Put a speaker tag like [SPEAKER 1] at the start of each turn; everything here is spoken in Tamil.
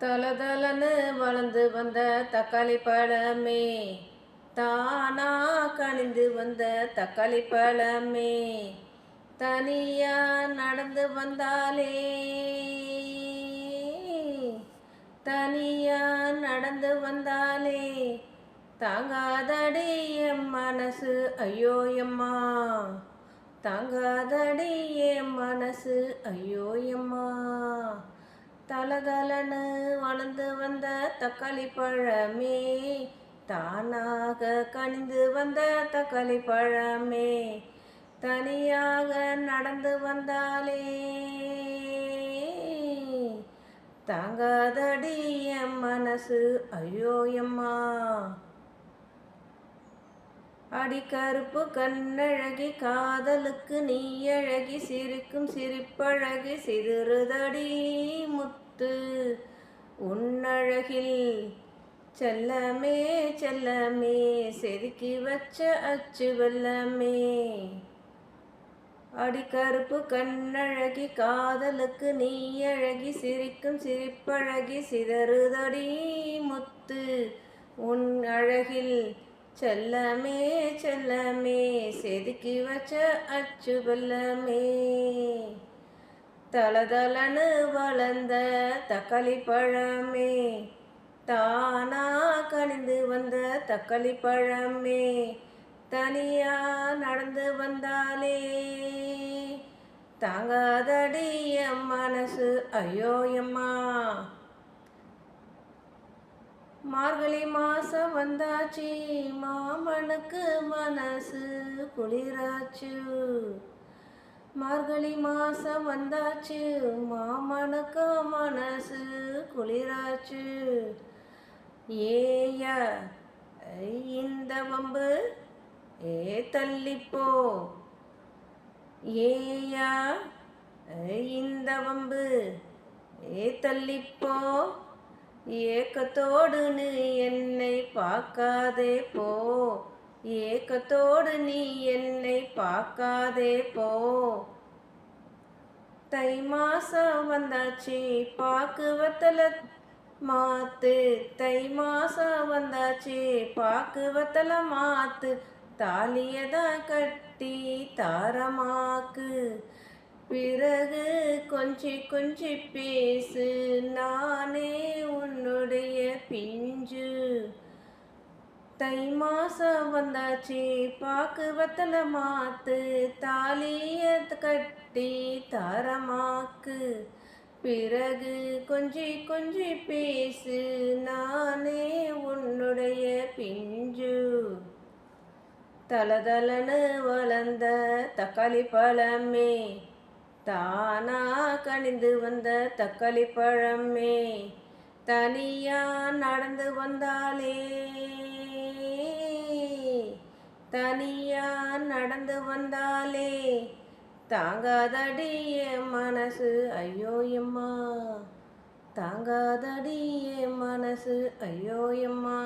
[SPEAKER 1] தலதலன்னு வளர்ந்து வந்த தக்காளி பழமே, தானா கனிந்து வந்த தக்காளி பழமே, தனியா நடந்து வந்தாலே, தனியா நடந்து வந்தாலே, தாங்காதடி என் மனசு ஐயோ எம்மா, தாங்காதடி என் மனசு ஐயோ எம்மா. தலதலன்னு வளர்ந்து வந்த தக்காளி பழமே, தானாக கனிந்து வந்த தக்காளி பழமே, தனியாக நடந்து வந்தாலே, தாங்காதடி என் மனசு ஐயோ எம்மா. அடிக்கருப்பு கண்ணழகி காதலுக்கு நீ அழகி, சிரிக்கும் சிரிப்பழகி சிதறுதடி முத்து உன்னழகில், செல்லமே செல்லமே செதுக்கி வச்ச அச்சு வெல்லமே. அடிக்கருப்பு கண்ணழகி காதலுக்கு நீ அழகி, சிரிக்கும் சிரிப்பழகி சிதறுதடி முத்து உன் அழகில், செல்லமே செல்லமே செதுக்கி வச்ச அச்சு வெல்லமே. தலதலன்னு வளர்ந்த தக்காளி பழமே, தானா கனிந்து வந்த தக்காளி பழமே, தனியா நடந்து வந்தாலே, தாங்காதடி என் மனசு ஐயோ எம்மா. மார்கழி மாசம் வந்தாச்சு, மாமனுக்கு மனசு குளிராச்சு. மார்கழி மாசம் வந்தாச்சு, மாமனுக்கு மனசு குளிராச்சு. ஏயா இந்த வம்பு தள்ளிப்போ, ஏயா இந்த வம்பு தள்ளிப்போ, ஏக்கத்தோடு நீ என்னை பார்க்காதே போ, ஏக்கத்தோடு நீ என்னை பார்க்காதே போ. தை மாசம் வந்தாச்சு பாக்கு வத்தல மாத்து, தை மாசம் வந்தாச்சு பாக்கு வத்தல மாத்து, தாலியதான் கட்டி தாரமாக்கு, பிறகு கொஞ்சி கொஞ்சி பேசு நானே உன்னுடைய பிஞ்சு. தை மாசம் வந்தாச்சு பாக்கு வத்தல மாத்து, தாலிய கட்டி தாரமாக்கு, பிறகு கொஞ்சி கொஞ்சி பேசு நானே உன்னுடைய பிஞ்சு. தலதலன்னு வளர்ந்த தக்காளி பழமே, தானா கனிந்து வந்த தக்காளி பழமே, தனியா நடந்து வந்தாலே, தனியா நடந்து வந்தாலே, தாங்காதடி என் மனசு ஐயோ எம்மா, தாங்காதடி என் மனசு ஐயோ எம்மா.